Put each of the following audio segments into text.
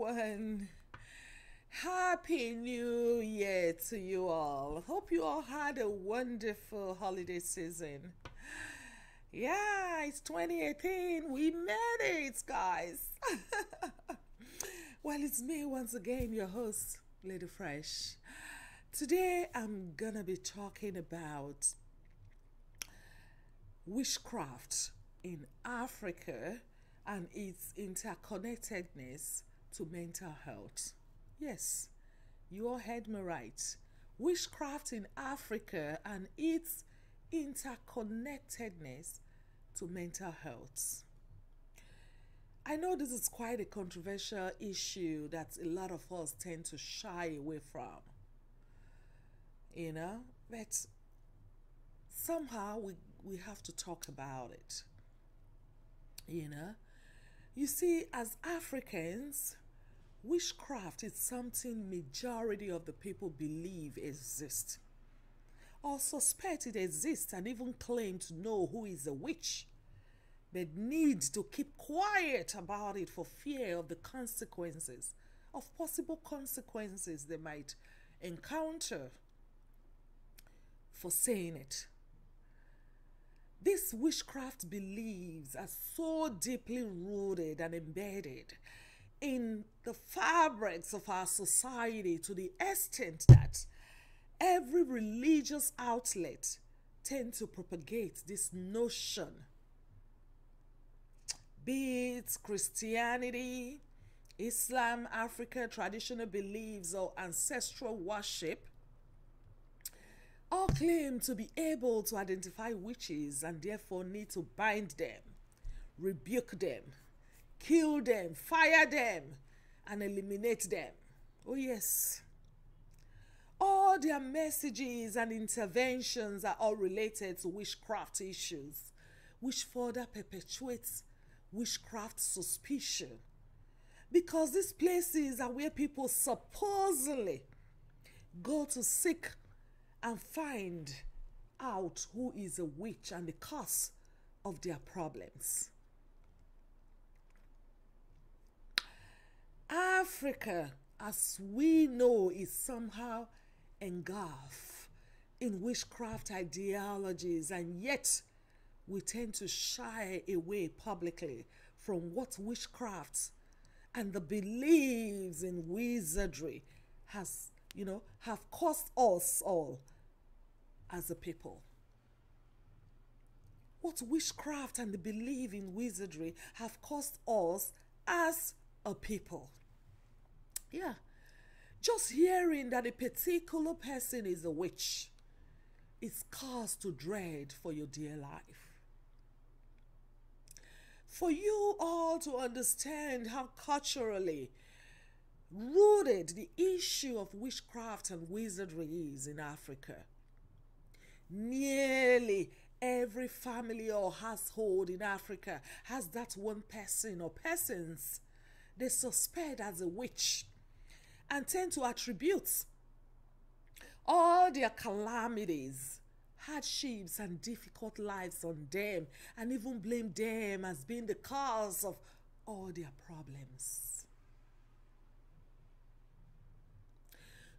everyone. Happy New Year to you all. Hope you all had a wonderful holiday season. Yeah, it's 2018. We made it, guys. Well, it's me once again, your host, Lady Fresh. Today, I'm gonna be talking about witchcraft in Africa and its interconnectedness to mental health. Yes, you all heard me right. Witchcraft in Africa and its interconnectedness to mental health. I know this is quite a controversial issue that a lot of us tend to shy away from, but somehow we have to talk about it. You see, as Africans, witchcraft is something majority of the people believe exists or suspect it exists and even claim to know who is a witch, but need to keep quiet about it for fear of the consequences, of possible consequences they might encounter for saying it. These witchcraft beliefs are so deeply rooted and embedded in the fabrics of our society to the extent that every religious outlet tends to propagate this notion. Be it Christianity, Islam, Africa, traditional beliefs, or ancestral worship, all claim to be able to identify witches and therefore need to bind them, rebuke them, kill them, fire them, and eliminate them. Oh yes. All their messages and interventions are all related to witchcraft issues, which further perpetuates witchcraft suspicion. Because these places are where people supposedly go to seek and find out who is a witch and the cause of their problems. Africa, as we know, is somehow engulfed in witchcraft ideologies, and yet we tend to shy away publicly from what witchcraft and the beliefs in wizardry have cost us all as a people. What witchcraft and the belief in wizardry have cost us as a people. Yeah, just hearing that a particular person is a witch is cause to dread for your dear life. For you all to understand how culturally rooted the issue of witchcraft and wizardry is in Africa. Nearly every family or household in Africa has that one person or persons they suspect as a witch and tend to attribute all their calamities, hardships, and difficult lives on them, and even blame them as being the cause of all their problems.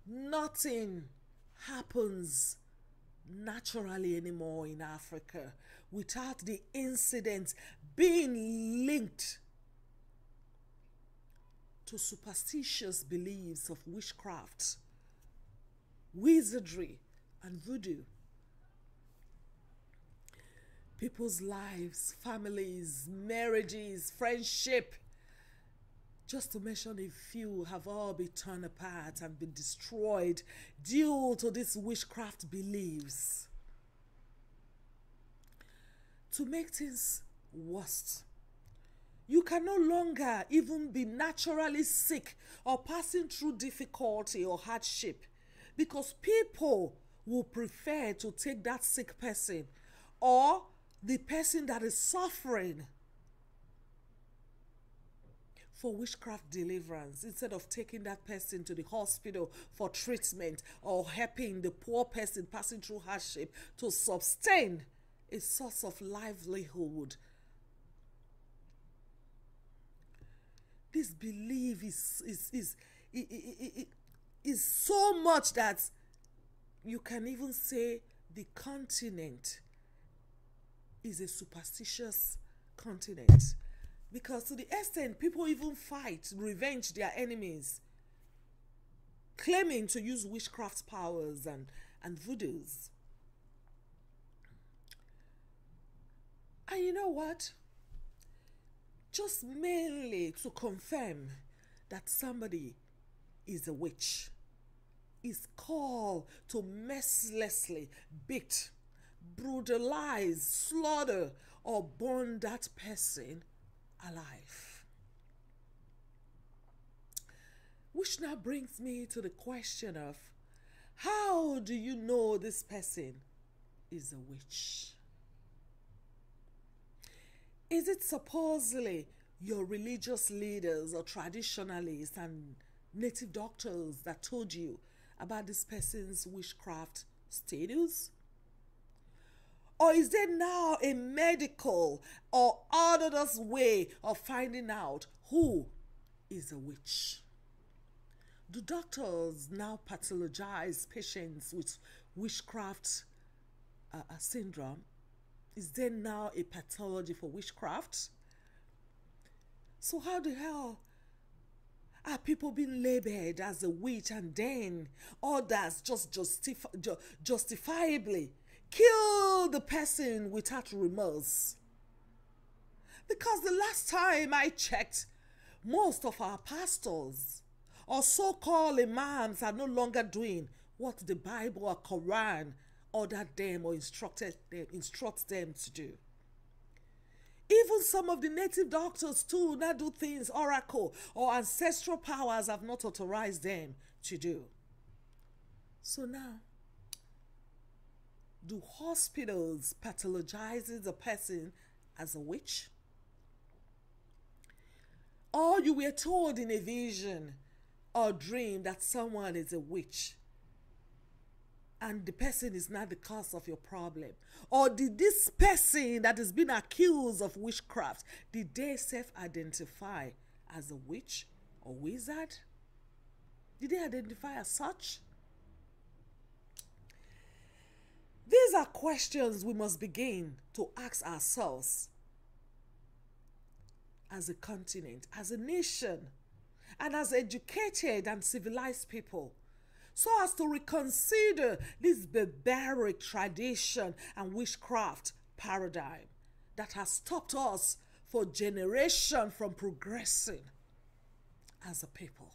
Nothing happens naturally anymore in Africa without the incident being linked to superstitious beliefs of witchcraft, wizardry, and voodoo. People's lives, families, marriages, friendship, just to mention a few, have all been torn apart and been destroyed due to these witchcraft beliefs. To make things worse, you can no longer even be naturally sick or passing through difficulty or hardship because people will prefer to take that sick person or the person that is suffering for witchcraft deliverance instead of taking that person to the hospital for treatment or helping the poor person passing through hardship to sustain a source of livelihood. This belief is so much that you can even say the continent is a superstitious continent. Because to the extent people even fight, revenge their enemies, claiming to use witchcraft powers and voodoos. And you know what? Just mainly to confirm that somebody is a witch, is called to mercilessly beat, brutalize, slaughter, or burn that person alive. Which now brings me to the question of, how do you know this person is a witch? Is it supposedly your religious leaders or traditionalists and native doctors that told you about this person's witchcraft status? Or is there now a medical or orthodox way of finding out who is a witch? Do doctors now pathologize patients with witchcraft syndrome? Is there now a pathology for witchcraft? So how the hell are people being labeled as a witch and then others just justifiably kill the person without remorse? Because the last time I checked, most of our pastors or so-called imams are no longer doing what the Bible or Quran ordered them or instructs them to do. Even some of the native doctors too now do things oracle or ancestral powers have not authorized them to do. So now, do hospitals pathologize the person as a witch? Or you were told in a vision or dream that someone is a witch and the person is not the cause of your problem? Or did this person that has been accused of witchcraft, did they self-identify as a witch or wizard? Did they identify as such? These are questions we must begin to ask ourselves as a continent, as a nation, and as educated and civilized people, so as to reconsider this barbaric tradition and witchcraft paradigm that has stopped us for generations from progressing as a people.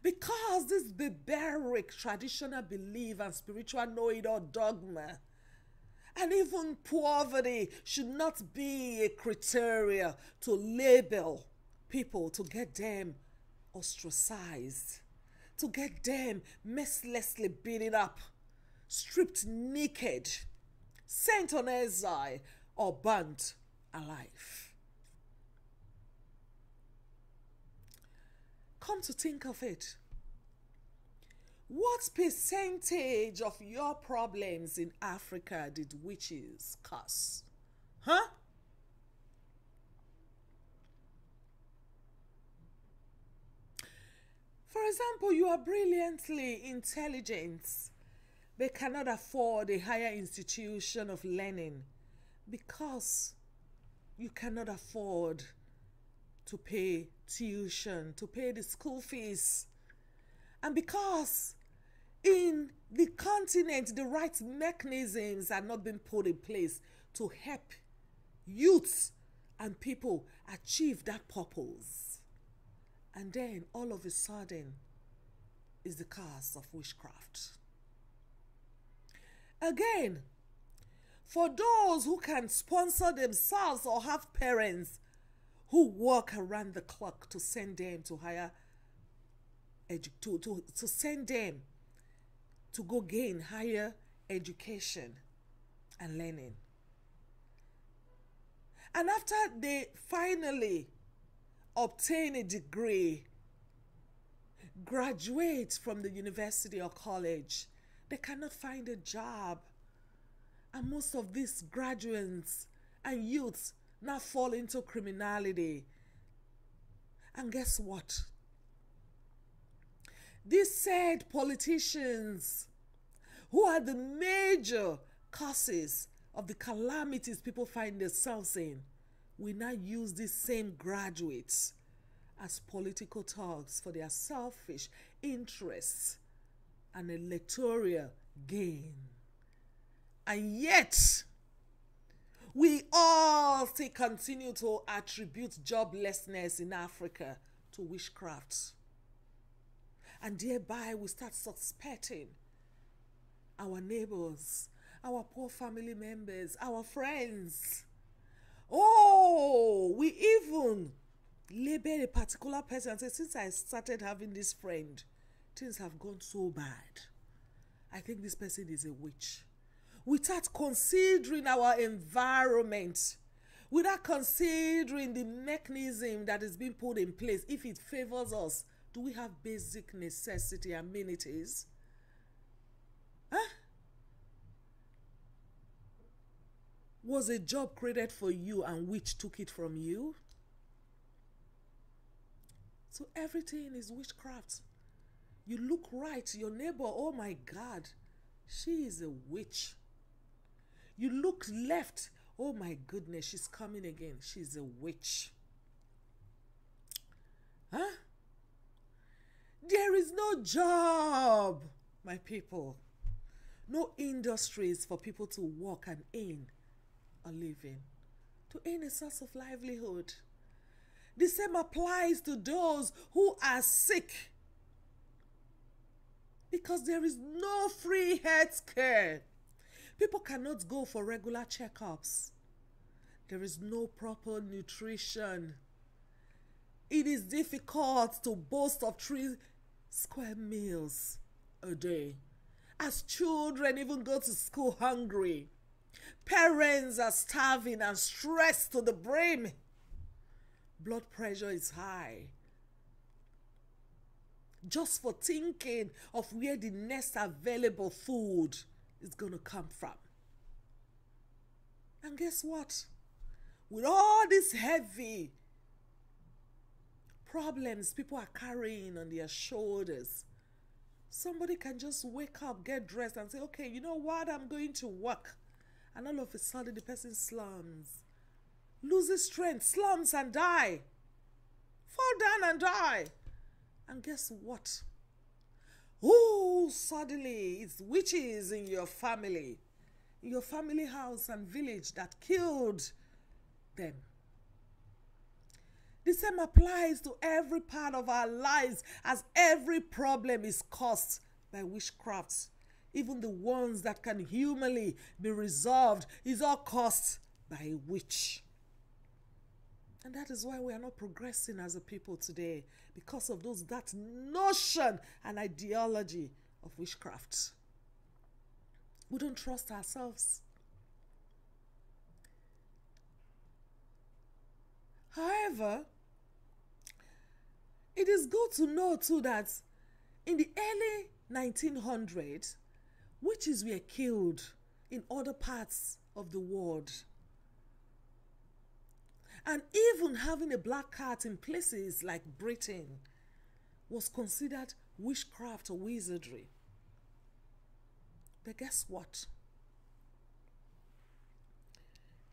Because this barbaric traditional belief and spiritual know-it-all dogma and even poverty should not be a criteria to label people, to get them ostracized, to get them mercilessly beaten up, stripped naked, sent on exile, or burnt alive. Come to think of it, what percentage of your problems in Africa did witches cause? Huh? For example, you are brilliantly intelligent but cannot afford a higher institution of learning because you cannot afford to pay tuition, to pay the school fees. And because in the continent, the right mechanisms are not being put in place to help youths and people achieve that purpose. And then all of a sudden is the cause of witchcraft. Again, for those who can sponsor themselves or have parents who work around the clock to send them to higher to send them to go gain higher education and learning. And after they finally obtain a degree, graduate from the university or college, they cannot find a job. And most of these graduates and youths now fall into criminality. And guess what? These said politicians who are the major causes of the calamities people find themselves in, we now use these same graduates as political talks for their selfish interests and electoral gain. And yet, we all still continue to attribute joblessness in Africa to witchcraft. And thereby we start suspecting our neighbors, our poor family members, our friends. Oh, we even label a particular person and say, since I started having this friend, things have gone so bad. I think this person is a witch. Without considering our environment, without considering the mechanism that is being put in place, if it favors us, do we have basic necessity amenities? Huh? Was a job created for you and which took it from you? So everything is witchcraft. You look right to your neighbor, oh my God, she is a witch. You look left, oh my goodness, she's coming again, she's a witch. Huh? There is no job, my people. No industries for people to work and earn a living, to earn a source of livelihood. The same applies to those who are sick, because there is no free health care. People cannot go for regular checkups. There is no proper nutrition. It is difficult to boast of 3 square meals a day. As children even go to school hungry. Parents are starving and stressed to the brim. Blood pressure is high. Just for thinking of where the next available food is going to come from. And guess what? With all these heavy problems people are carrying on their shoulders, somebody can just wake up, get dressed and say, okay, you know what, I'm going to work. And all of a sudden the person slumps, loses strength, slumps and die. Fall down and die. And guess what? Oh, suddenly it's witches in your family house and village that killed them. The same applies to every part of our lives, as every problem is caused by witchcraft. Even the ones that can humanly be resolved is all caused by a witch. And that is why we are not progressing as a people today, because of that notion and ideology of witchcraft. We don't trust ourselves. However, it is good to know too that in the early 1900s, witches were killed in other parts of the world. And even having a black cat in places like Britain was considered witchcraft or wizardry. But guess what?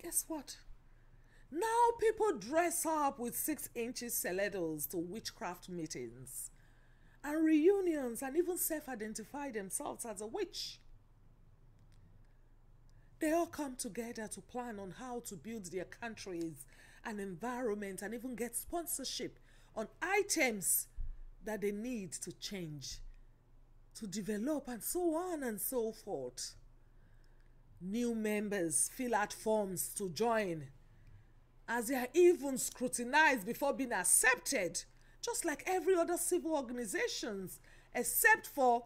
Guess what? Now people dress up with 6-inch stilettos to witchcraft meetings and reunions, and even self-identify themselves as a witch. They all come together to plan on how to build their countries and environment, and even get sponsorship on items that they need to change, to develop, and so on and so forth. New members fill out forms to join, as they are even scrutinized before being accepted, just like every other civil organizations, except for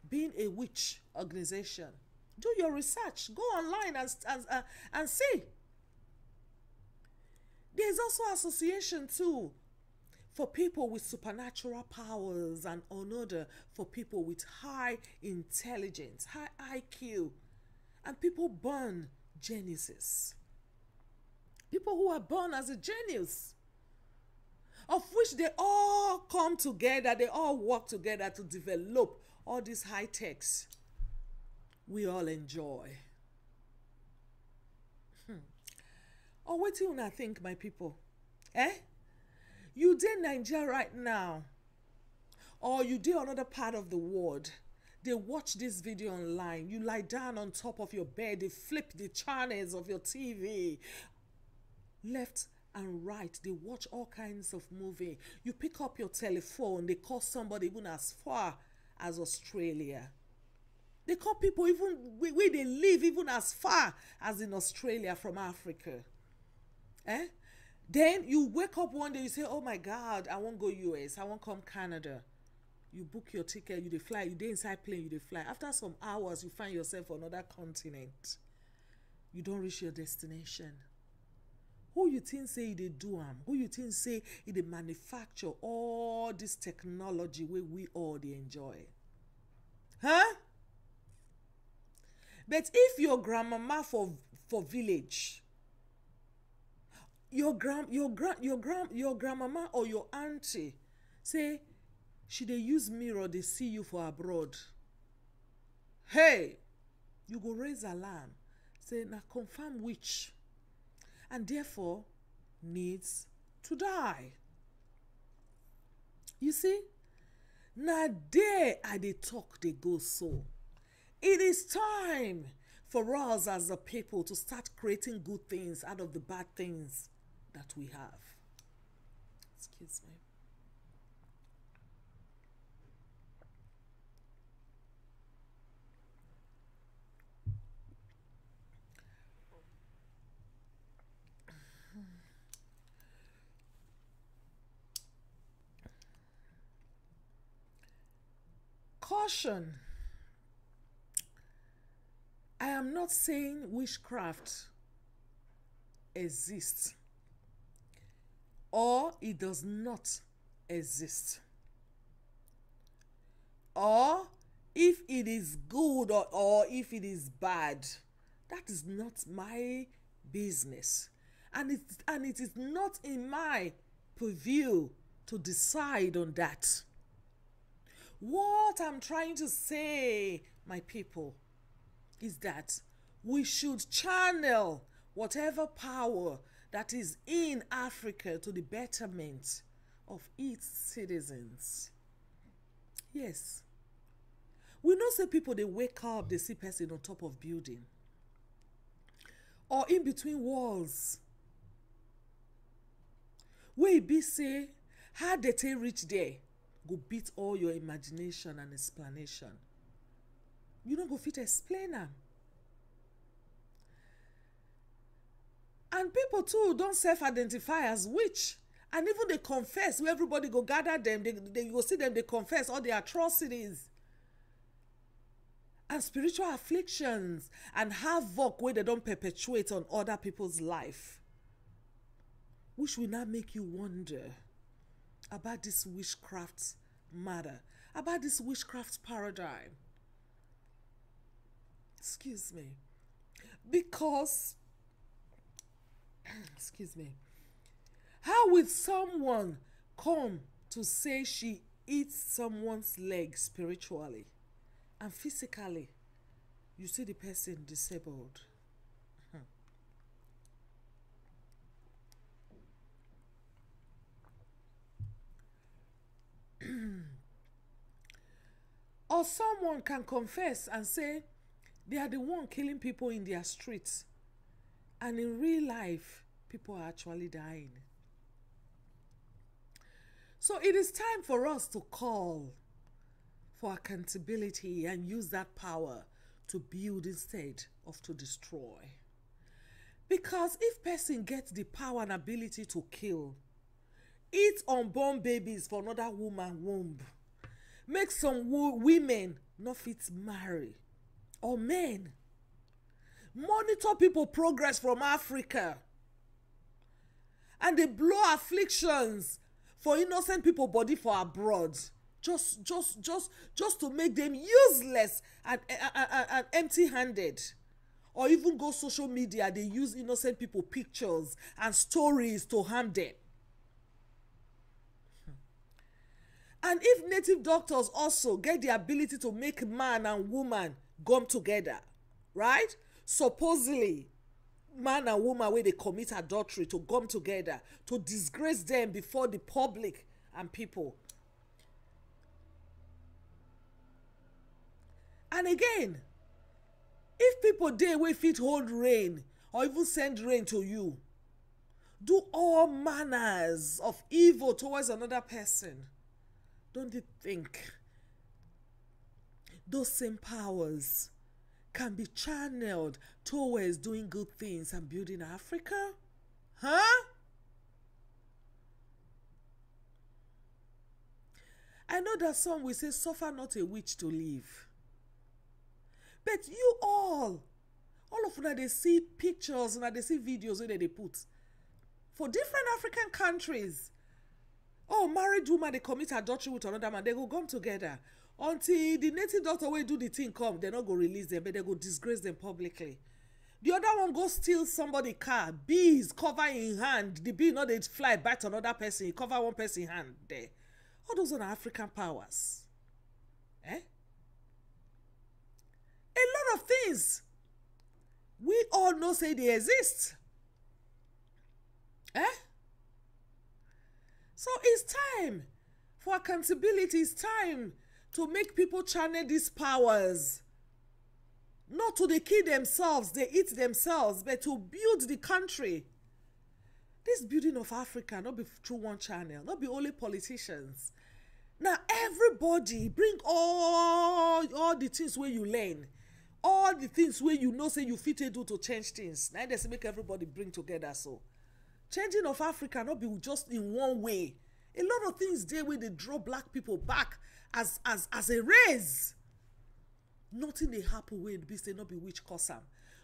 being a witch organization. Do your research. Go online and see. There's also association too for people with supernatural powers, and another for people with high intelligence, high IQ, and people born geniuses. People who are born as a genius, of which they all come together, they all work together to develop all these high techs we all enjoy. Or what do you not think, my people? You in Nigeria right now, or you do another part of the world, they watch this video online, you lie down on top of your bed, they flip the channels of your TV, left and right, they watch all kinds of movie. You pick up your telephone, they call somebody even as far as Australia. They call people even where they live, even as far as in Australia from Africa. Then you wake up one day, you say, oh my God, I won't go US, I won't come Canada. You book your ticket, you dey fly, you dey inside plane, you dey fly. After some hours, you find yourself on another continent. You don't reach your destination. Who you think say they do am? Who you think say they manufacture all this technology where we all they enjoy? Huh? But if your grandmama for village, your grandmama or your auntie say she dey use mirror, they see you for abroad, hey, you go raise alarm, say na confirm witch, and therefore needs to die. You see, na there I dey talk they go so. It is time for us as a people to start creating good things out of the bad things that we have. Excuse me. Caution. I am not saying witchcraft exists or it does not exist, or if it is good or if it is bad. That is not my business, and it is not in my purview to decide on that. What I'm trying to say, my people, is that we should channel whatever power that is in Africa to the betterment of its citizens. Yes. We know say people, they wake up, they see person on top of building or in between walls. We be say, how they take reach there, go beat all your imagination and explanation. You don't go fit explain them. And people too don't self-identify as witch. And even they confess, where everybody go gather them, they go see them, they confess all the atrocities and spiritual afflictions and havoc where they don't perpetuate on other people's life. Which will not make you wonder about this witchcraft matter, about this witchcraft paradigm. Excuse me. Because, excuse me, how will someone come to say she eats someone's leg spiritually and physically you see the person disabled? Or someone can confess and say they are the one killing people in their streets, and in real life people are actually dying. So it is time for us to call for accountability and use that power to build instead of to destroy. Because if person gets the power and ability to kill, eat unborn babies for another woman womb, make some women not fit marry, or men, monitor people progress from Africa, and they blow afflictions for innocent people body for abroad, just to make them useless and empty-handed, or even go social media, they use innocent people pictures and stories to harm them. And if native doctors also get the ability to make man and woman come together, right? Supposedly, man and woman where they commit adultery to come together, to disgrace them before the public and people. And again, if people dey wey fit hold rain or even send rain to you, do all manners of evil towards another person, don't you think those same powers can be channeled towards doing good things and building Africa? Huh? I know that some will say, suffer not a witch to live. But you all of them, they see pictures and they see videos where they put for different African countries. Oh, married woman, they commit adultery with another man, they go come together. Until the native doctor will do the thing come, they not go release them, but they go disgrace them publicly. The other one go steal somebody car, bees cover in hand, the bee not they fly back to another person, he cover one person hand there. All those are African powers. Eh? A lot of things we all know say they exist. Eh? So it's time for accountability. It's time to make people channel these powers. Not to they kill themselves, they eat themselves, but to build the country. This building of Africa, not be through one channel, not be only politicians. Now everybody bring all the things where you learn. All the things where you know say you fit to do to change things. Now they make everybody bring together. So changing of Africa not be just in one way. A lot of things there where they draw black people back as a race. Nothing they happen where it be say not be witch cause am.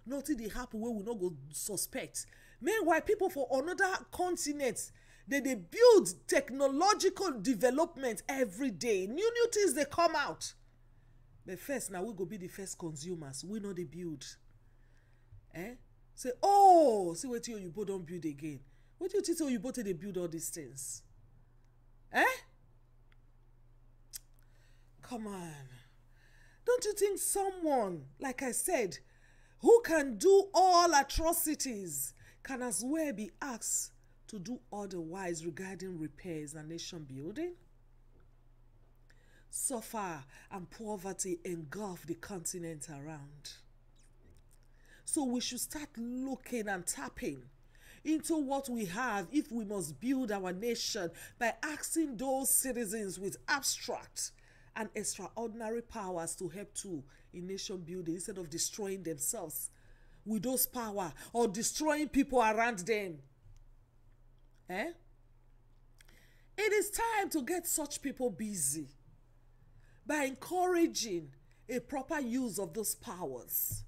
Nothing they happen where we not go suspect. Meanwhile, people for another continent, they build technological development every day. New things they come out. But first, now we go be the first consumers. We know they build. Eh? Say, oh, see what you both don't build again. What do you think you both they build all these things? Eh? Come on. Don't you think someone, like I said, who can do all atrocities can as well be asked to do otherwise regarding repairs and nation building? Suffer and poverty engulf the continent around. So we should start looking and tapping into what we have if we must build our nation by asking those citizens with abstract and extraordinary powers to help too in nation building instead of destroying themselves with those power or destroying people around them. Eh? It is time to get such people busy by encouraging a proper use of those powers.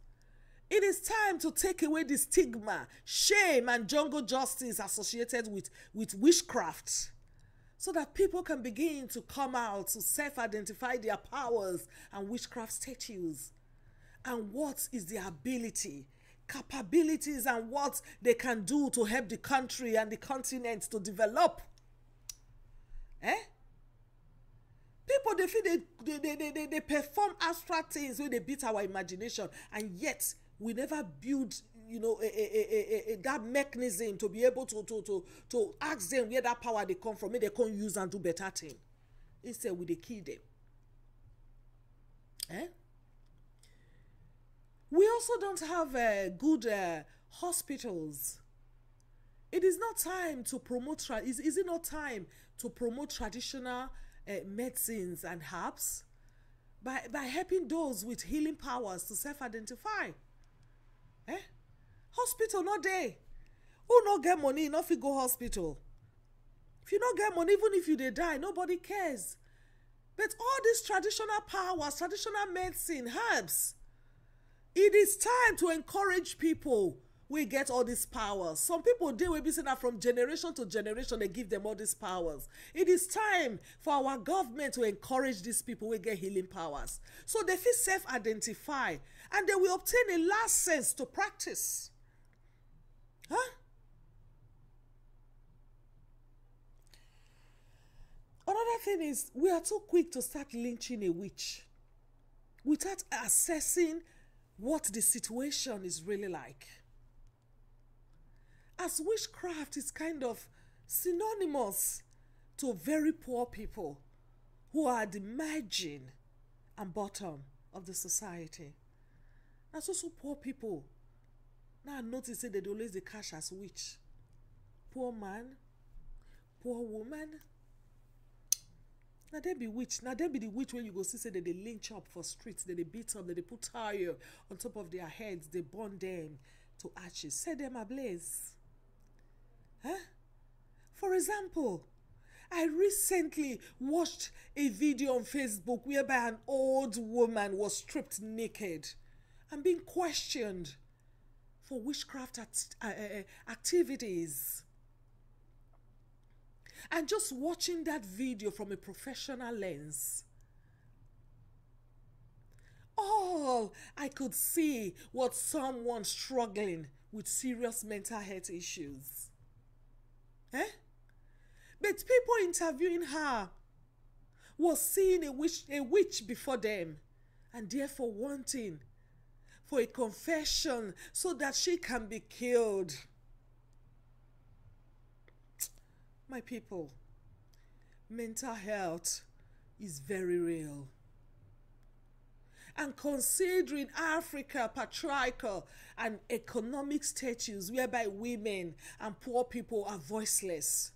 It is time to take away the stigma, shame, and jungle justice associated with witchcraft so that people can begin to come out to self-identify their powers and witchcraft status and what is their ability, capabilities, and what they can do to help the country and the continent to develop. Eh? People, they feel they perform abstract things when they beat our imagination, and yet we never build, you know, that mechanism to be able to ask them where that power they come from, maybe they can't use and do better thing. Instead, we they kill them. Eh? We also don't have good hospitals. It is not time to promote. Is it not time to promote traditional medicines and herbs by helping those with healing powers to self-identify? Eh? Hospital not there. Who not get money, not fit go hospital. If you not get money, even if you they die, nobody cares. But all these traditional powers, traditional medicine, herbs, it is time to encourage people. We get all these powers. Some people they will be saying that from generation to generation they give them all these powers. It is time for our government to encourage these people. We get healing powers, so they feel self-identify and they will obtain a license to practice. Huh? Another thing is, we are too quick to start lynching a witch without assessing what the situation is really like. As witchcraft is kind of synonymous to very poor people who are the margin and bottom of the society. That's also poor people. Now I notice that they always catch as witch. Poor man, poor woman. Now they be witch. Now they be the witch when you go see say that they lynch up for streets, that they beat up, that they put tire on top of their heads, they burn them to ashes, set them ablaze. Huh? For example, I recently watched a video on Facebook whereby an old woman was stripped naked and being questioned for witchcraft activities. And just watching that video from a professional lens, all I could see was someone struggling with serious mental health issues. But people interviewing her was seeing a witch before them, and therefore wanting for a confession so that she can be killed. My people, mental health is very real. And considering Africa patriarchal and economic status whereby women and poor people are voiceless,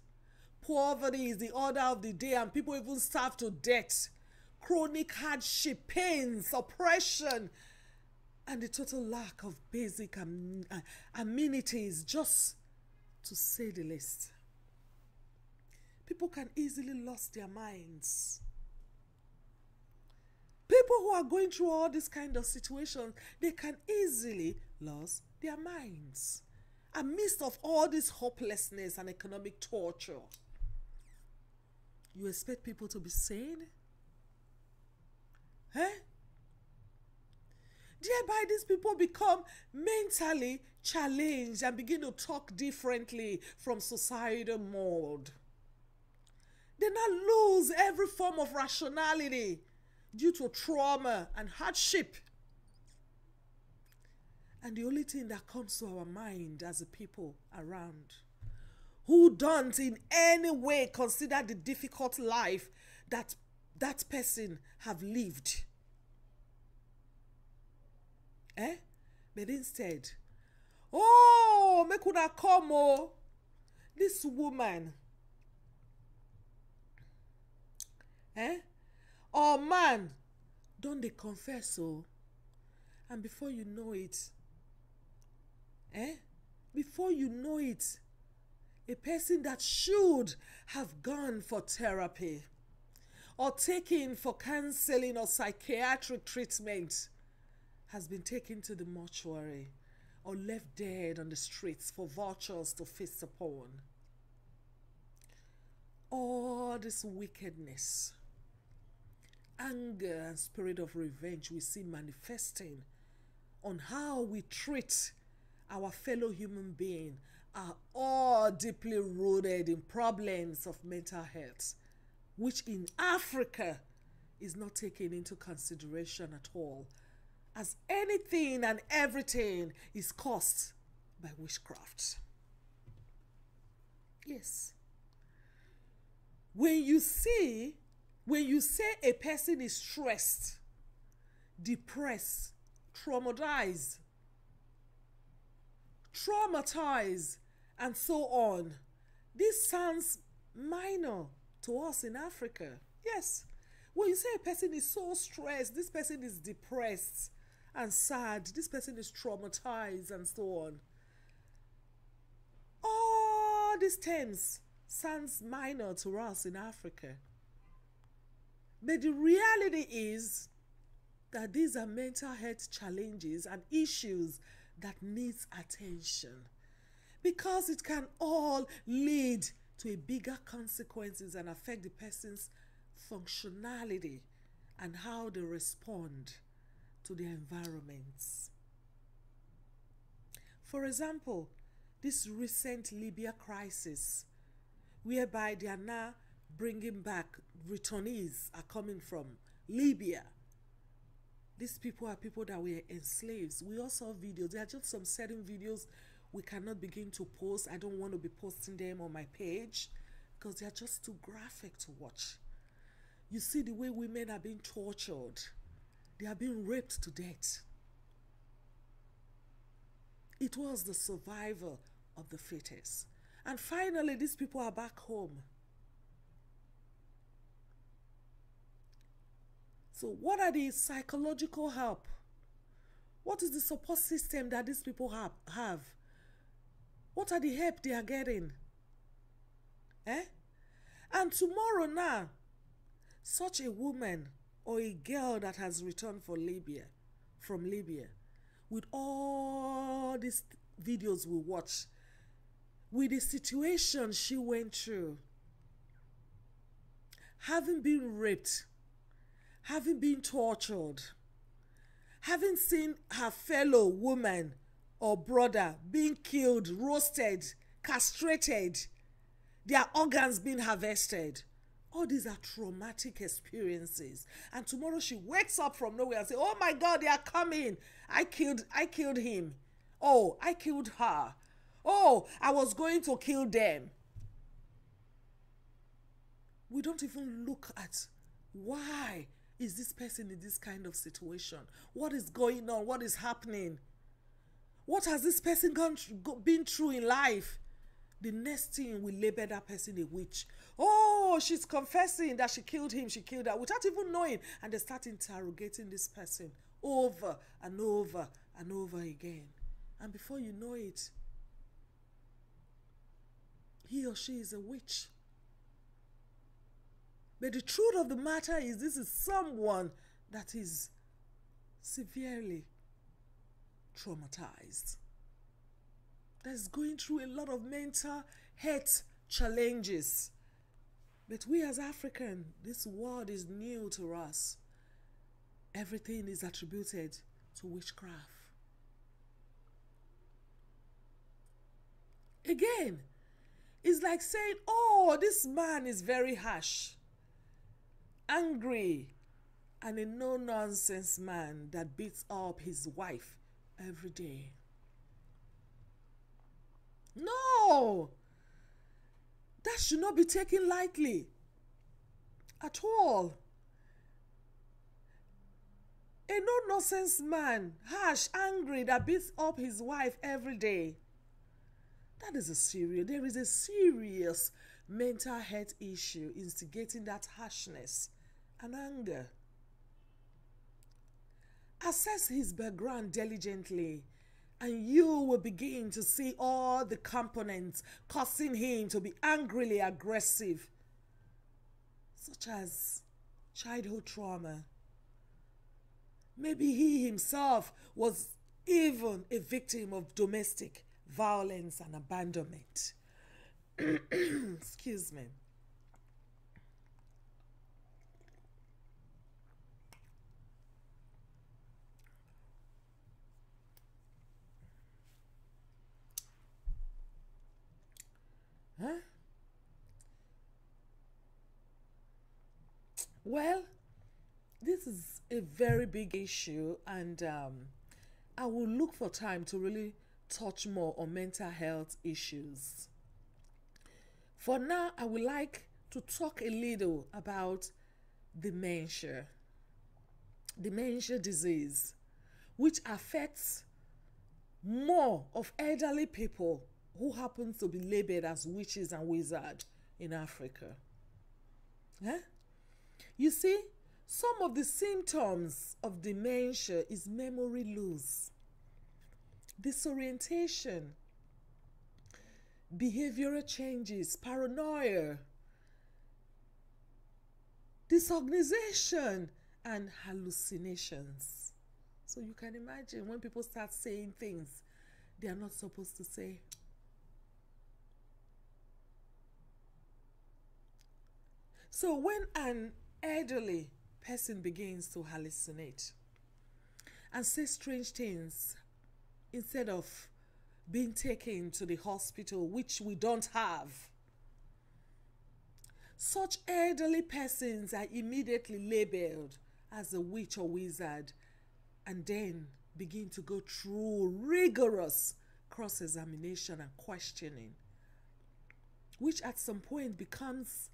poverty is the order of the day and people even starve to death, chronic hardship, pains, oppression, and the total lack of basic amenities, just to say the least. People can easily lose their minds. People who are going through all this kind of situations, they can easily lose their minds amidst of all this hopelessness and economic torture. You expect people to be sane? Thereby these people become mentally challenged and begin to talk differently from societal mold. They now lose every form of rationality due to trauma and hardship. And the only thing that comes to our mind as a people around, who don't in any way consider the difficult life that that person have lived. But instead, oh, me coulda come, oh, this woman, or man, don't they confess, oh, and before you know it, before you know it, a person that should have gone for therapy or taken for counseling or psychiatric treatment has been taken to the mortuary or left dead on the streets for vultures to feast upon. All this wickedness, anger and spirit of revenge we see manifesting on how we treat our fellow human being are all deeply rooted in problems of mental health, which in Africa is not taken into consideration at all, as anything and everything is caused by witchcraft. Yes. When you say a person is stressed, depressed, traumatized, and so on, this sounds minor to us in Africa. Yes. When you say a person is so stressed, this person is depressed and sad, this person is traumatized and so on, all these terms sounds minor to us in Africa. But the reality is that these are mental health challenges and issues that needs attention, because it can all lead to a bigger consequences and affect the person's functionality and how they respond to their environments. For example, this recent Libya crisis, whereby they are now bringing back returnees are coming from Libya. These people are people that were enslaved. We all saw videos. There are just some certain videos we cannot begin to post. I don't want to be posting them on my page because they are just too graphic to watch. You see the way women are being tortured. They are being raped to death. It was the survival of the fittest. And finally, these people are back home. So what are the psychological help? What is the support system that these people have? What are the help they are getting? And tomorrow now, such a woman or a girl that has returned from Libya, with all these videos we watch, with the situation she went through, having been raped, having been tortured, having seen her fellow woman or brother being killed, roasted, castrated, their organs being harvested. All these are traumatic experiences. And tomorrow she wakes up from nowhere and says, oh my God, they are coming. I killed him. Oh, I killed her. Oh, I was going to kill them. We don't even look at why is this person in this kind of situation? What is going on? What is happening? What has this person been through in life? The next thing we label that person a witch. Oh, she's confessing that she killed him, she killed her, without even knowing. And they start interrogating this person over and over and over again. And before you know it, he or she is a witch. But the truth of the matter is, this is someone that is severely traumatized, that's going through a lot of mental health challenges. But we as Africans, this word is new to us. Everything is attributed to witchcraft. Again, it's like saying, oh, this man is very harsh, angry, and a no-nonsense man that beats up his wife every day. No! That should not be taken lightly at all. A no-nonsense man, harsh, angry, that beats up his wife every day. There is a serious mental health issue instigating that harshness and anger. Assess his background diligently, and you will begin to see all the components causing him to be angrily aggressive, such as childhood trauma. Maybe he himself was even a victim of domestic violence and abandonment. Excuse me. Well, this is a very big issue, and I will look for time to really touch more on mental health issues. For now, I would like to talk a little about dementia disease, which affects more of elderly people who happen to be labeled as witches and wizards in Africa. You see, some of the symptoms of dementia is memory loss, disorientation, behavioral changes, paranoia, disorganization, and hallucinations. So you can imagine when people start saying things they are not supposed to say. So when an elderly person begins to hallucinate, and say strange things instead of being taken to the hospital, which we don't have. Such elderly persons are immediately labeled as a witch or wizard and then begin to go through rigorous cross-examination and questioning, which at some point becomes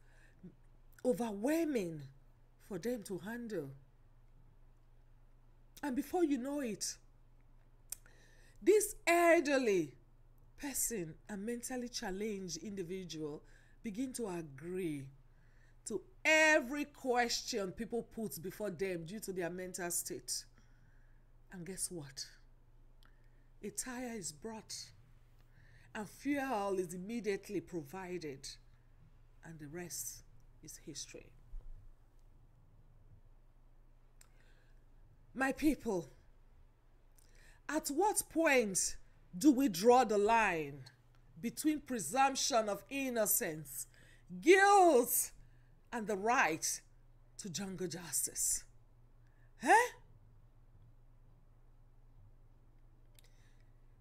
overwhelming for them to handle. And before you know it, this elderly person and mentally challenged individual begin to agree to every question people put before them due to their mental state. And guess what? A tire is brought and fuel is immediately provided, and the rest is history. My people, at what point do we draw the line between presumption of innocence, guilt, and the right to jungle justice?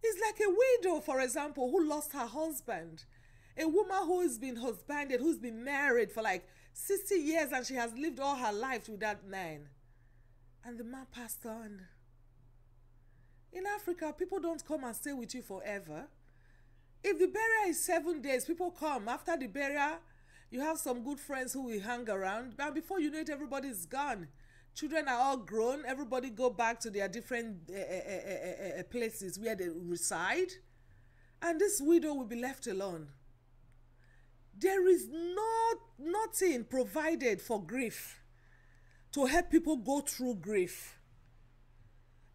It's like a widow, for example, who lost her husband. A woman who has been husbanded, who's been married for like 60 years and she has lived all her life with that man. And the man passed on. In Africa, people don't come and stay with you forever. If the burial is 7 days, people come. After the burial, you have some good friends who will hang around. And before you know it, everybody's gone. Children are all grown. Everybody go back to their different places where they reside. And this widow will be left alone. There is nothing provided for grief to help people go through grief.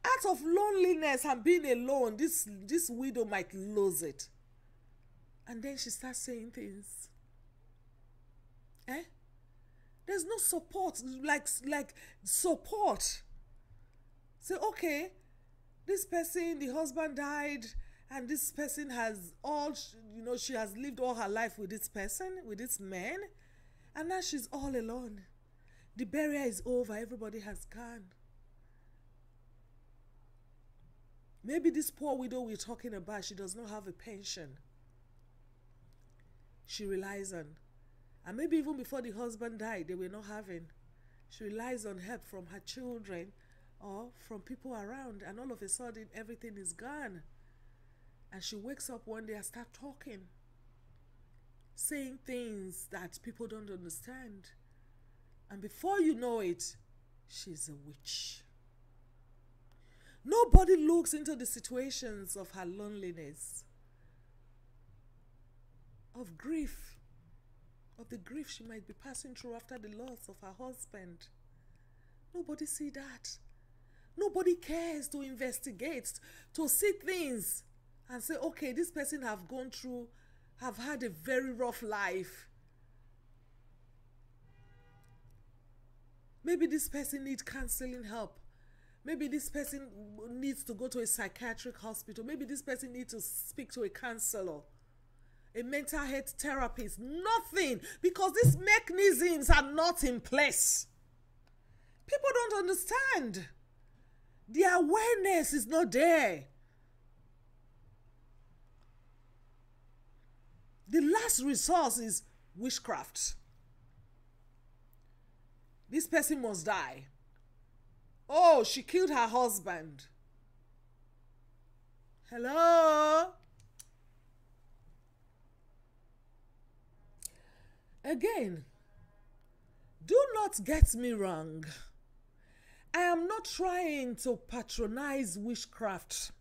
Out of loneliness and being alone, this widow might lose it. And then she starts saying things. There's no support, like support. Say, okay, this person, the husband died, and this person has she has lived all her life with this person, with this man, and now she's all alone. The burial is over, everybody has gone. Maybe this poor widow we're talking about, she does not have a pension she relies on. And maybe even before the husband died, they were not having. She relies on help from her children or from people around, and all of a sudden everything is gone. And she wakes up one day and starts talking, saying things that people don't understand. And before you know it, she's a witch. Nobody looks into the situations of her loneliness, of grief, of the grief she might be passing through after the loss of her husband. Nobody sees that. Nobody cares to investigate, to see things and say, okay, this person have had a very rough life. Maybe this person needs counseling help. Maybe this person needs to go to a psychiatric hospital. Maybe this person needs to speak to a counselor, a mental health therapist. Nothing, because these mechanisms are not in place. People don't understand. The awareness is not there. The last resource is witchcraft. This person must die. Oh, she killed her husband. Hello? Again, do not get me wrong. I am not trying to patronize witchcraft.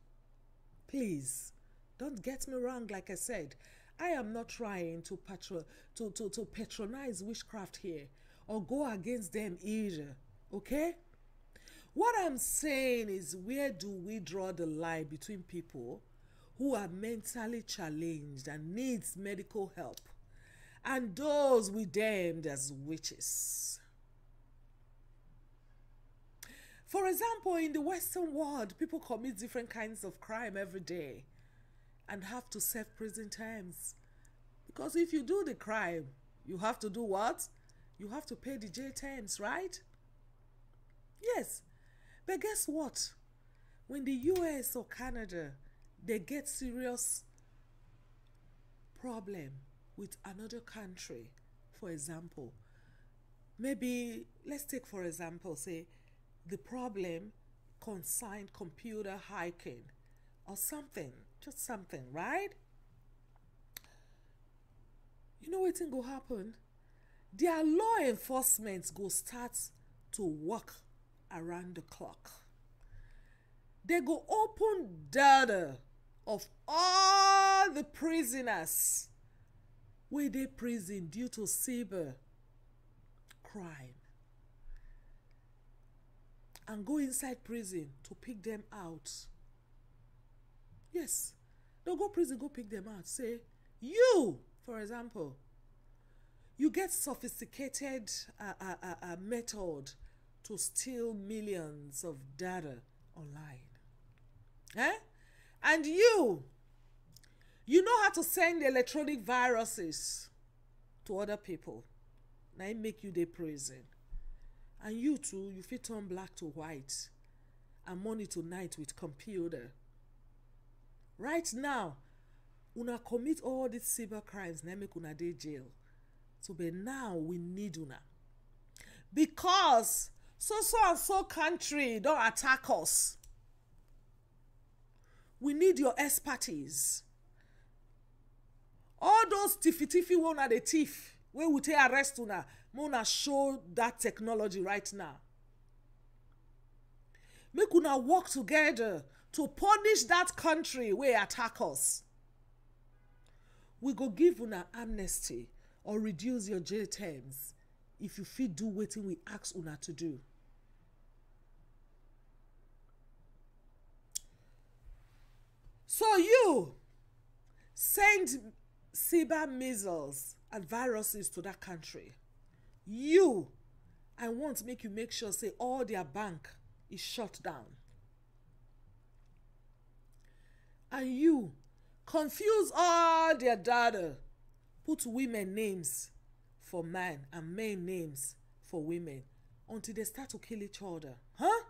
Please, don't get me wrong. Like I said, I am not trying to patronize witchcraft here or go against them either. Okay? What I'm saying is, where do we draw the line between people who are mentally challenged and needs medical help and those we deemed as witches? For example, in the Western world, people commit different kinds of crime every day and have to serve prison terms. Because if you do the crime, you have to do what? You have to pay the jail terms, right? Yes. But guess what? when the US or Canada, they get serious problem with another country, for example, maybe let's take for example, say the problem concerned computer hacking or something, just something, right? You know what will happen? Their law enforcement go start to work around the clock. They go open data of all the prisoners where they prison due to cyber crime and go inside prison to pick them out. Yes, they'll go prison, go pick them out. Say, you, for example, you get sophisticated method to steal millions of data online. Eh? And you know how to send electronic viruses to other people. Now it make you the prison. And you too, you fit turn black to white and morning to night with computer. Right now, una commit all these cyber crimes, now make una dey jail. So but now we need una. Because so and so country don't attack us. We need your expertise. All those tiffy one are the thief. Where we take arrest una, una show that technology right now. Make una work together to punish that country where attack us. We go give una amnesty or reduce your jail terms if you fit do wetin we ask una to do. So you send cyber missiles and viruses to that country. I want to make you make sure say all their bank is shut down. And you confuse all their data. Put women names for men and men names for women until they start to kill each other. Huh?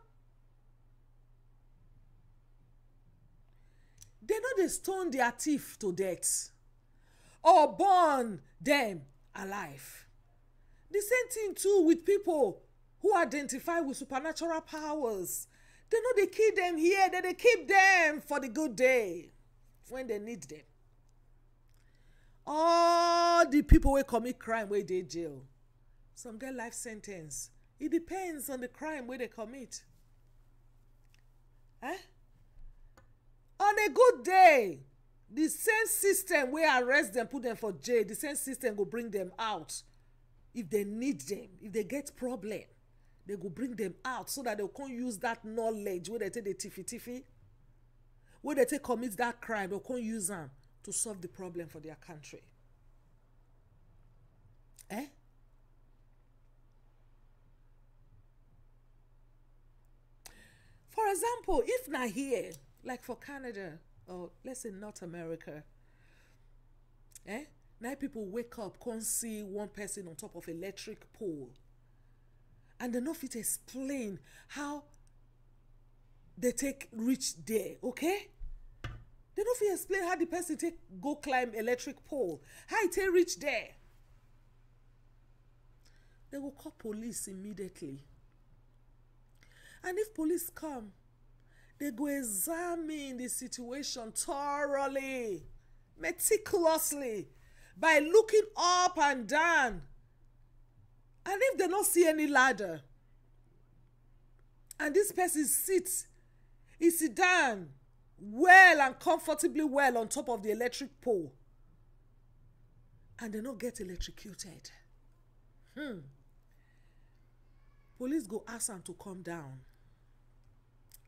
They know they stone their thief to death or burn them alive. The same thing too with people who identify with supernatural powers. They know they kill them here, then they keep them for the good day when they need them. All the people who commit crime where they jail, some get life sentence. It depends on the crime where they commit. Eh? On a good day, the same system where arrest them, put them for jail, the same system will bring them out. If they need them, if they get problem, they go bring them out so that they can't use that knowledge where they take the tiffy, where they take commit that crime, they can't use them to solve the problem for their country. Eh? For example, if not here, like for Canada, or let's say North America, now people wake up, can't see one person on top of an electric pole, and they no fit explain how they take reach there, okay? They no fit explain how the person take go climb electric pole, how it take reach there. They will call police immediately. And if police come, they go examine the situation thoroughly, meticulously, by looking up and down. And if they don't see any ladder, and this person sits down well and comfortably well on top of the electric pole, and they don't get electrocuted, police go ask them to come down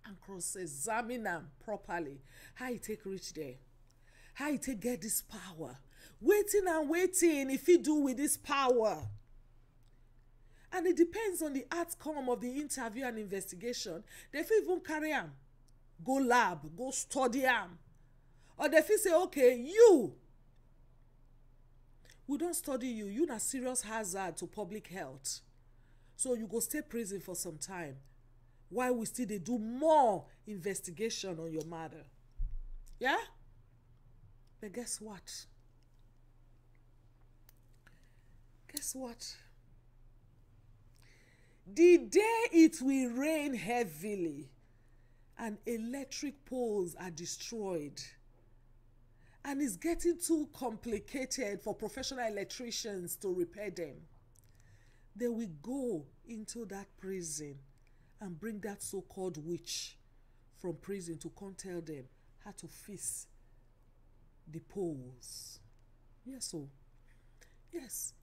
and cross-examine them properly. How he take reach there? How he take get this power? Waiting and waiting if he do with this power. And it depends on the outcome of the interview and investigation. They fit even carry him, go lab, go study him. Or they fit say, okay, we don't study you. You na serious hazard to public health. So you go stay prison for some time. Why we still dey do more investigation on your matter. Yeah? But guess what? Guess what? The day it will rain heavily and electric poles are destroyed, and it's getting too complicated for professional electricians to repair them, they will go into that prison and bring that so-called witch from prison to come tell them how to fix the poles. Yes, so yes,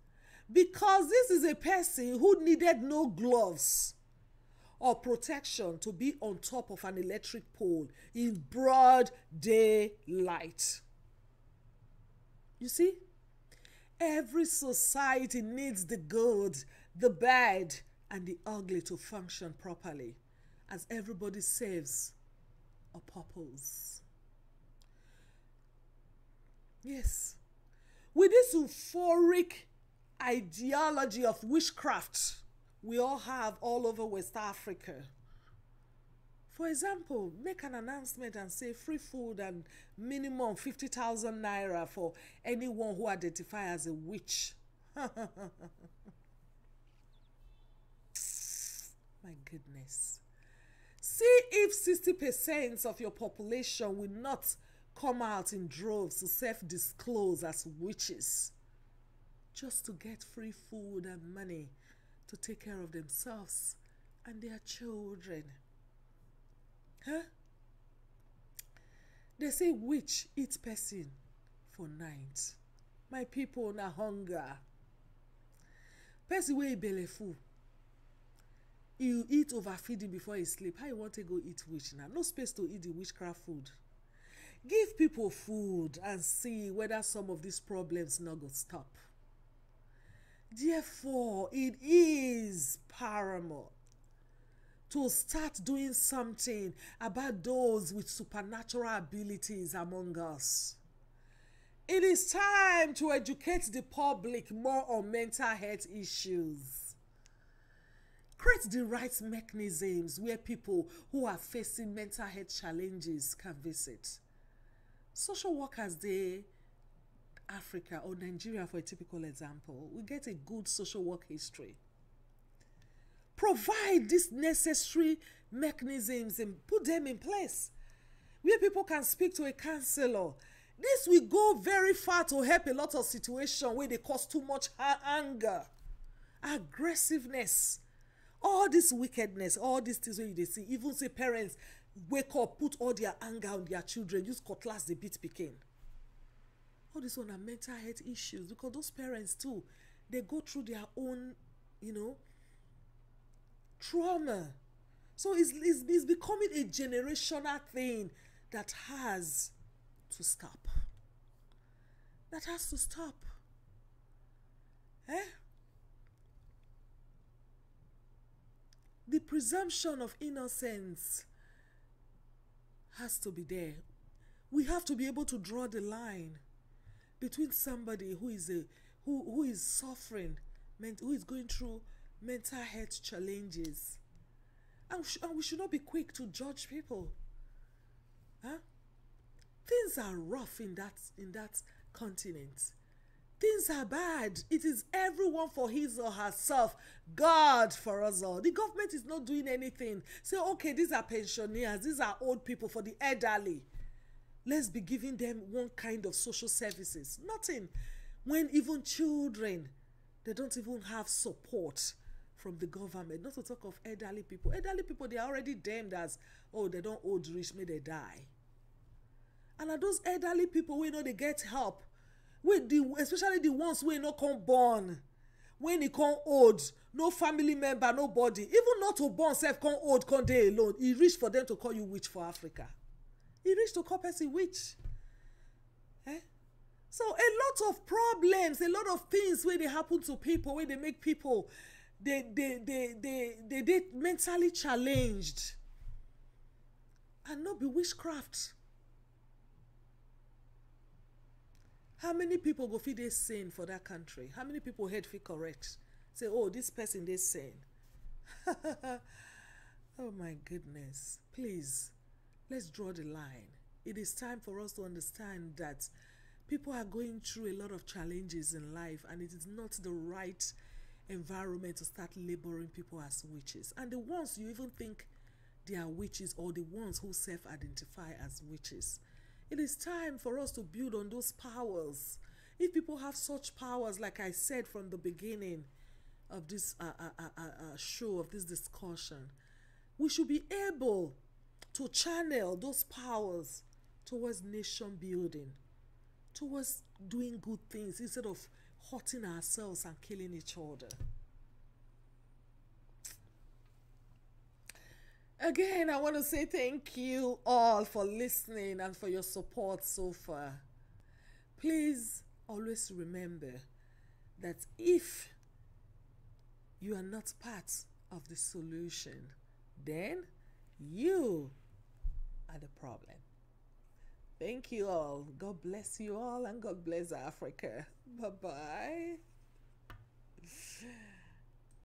because this is a person who needed no gloves or protection to be on top of an electric pole in broad daylight. You see, every society needs the good, the bad, and the ugly to function properly, as everybody serves a purpose. Yes, with this euphoric ideology of witchcraft we all have all over West Africa. For example, make an announcement and say free food and minimum 50,000 naira for anyone who identifies as a witch. My goodness. See if 60% of your population will not come out in droves to self-disclose as witches, just to get free food and money to take care of themselves and their children. Huh? They say witch eat person for night. My people na hunger. Person wey belly full, you eat overfeeding before you sleep. How you want to go eat witch now? No space to eat the witchcraft food. Give people food and see whether some of these problems not go stop. Therefore, it is paramount to start doing something about those with supernatural abilities among us. It is time to educate the public more on mental health issues. Create the right mechanisms where people who are facing mental health challenges can visit. Social workers, they Africa or Nigeria, for a typical example, we get a good social work history. Provide these necessary mechanisms and put them in place where people can speak to a counselor. This will go very far to help a lot of situations where they cause too much anger, aggressiveness, all this wickedness, all these things where you see. Even say parents wake up, put all their anger on their children, use cutlass, they beat pikin. All this one are mental health issues, because those parents too, they go through their own, trauma. So it's becoming a generational thing that has to stop. That has to stop. The presumption of innocence has to be there. We have to be able to draw the line between somebody who is who is suffering, who is going through mental health challenges, and we should not be quick to judge people. Things are rough in that continent. Things are bad. It is everyone for his or herself, God for us all. The government is not doing anything. Say, okay, these are pensioners, these are old people, for the elderly, let's be giving them one kind of social services. Nothing. When even children, they don't even have support from the government. Not to talk of elderly people. Elderly people, they are already deemed as, oh, they don't old rich, may they die. And are those elderly people, we know they get help. Especially the ones who not come born. When he come old, no family member, nobody. Even not to born, self come old, come day alone. He reach for them to call you witch for Africa. He reached to call person witch. So a lot of problems, a lot of things where they happen to people, where they make people, they mentally challenged. And not be witchcraft. How many people go feed they sin for that country? How many people head feel correct? Say, oh, this person they sin. Oh my goodness. Please, let's draw the line. It is time for us to understand that people are going through a lot of challenges in life, and it is not the right environment to start labeling people as witches. And the ones you even think they are witches, or the ones who self-identify as witches, it is time for us to build on those powers. If people have such powers, like I said from the beginning of this show, of this discussion, we should be able to channel those powers towards nation building, towards doing good things, instead of hurting ourselves and killing each other. Again, I want to say thank you all for listening and for your support so far. Please always remember that if you are not part of the solution, then you are the problem. Thank you all. God bless you all, and God bless Africa. Bye-bye.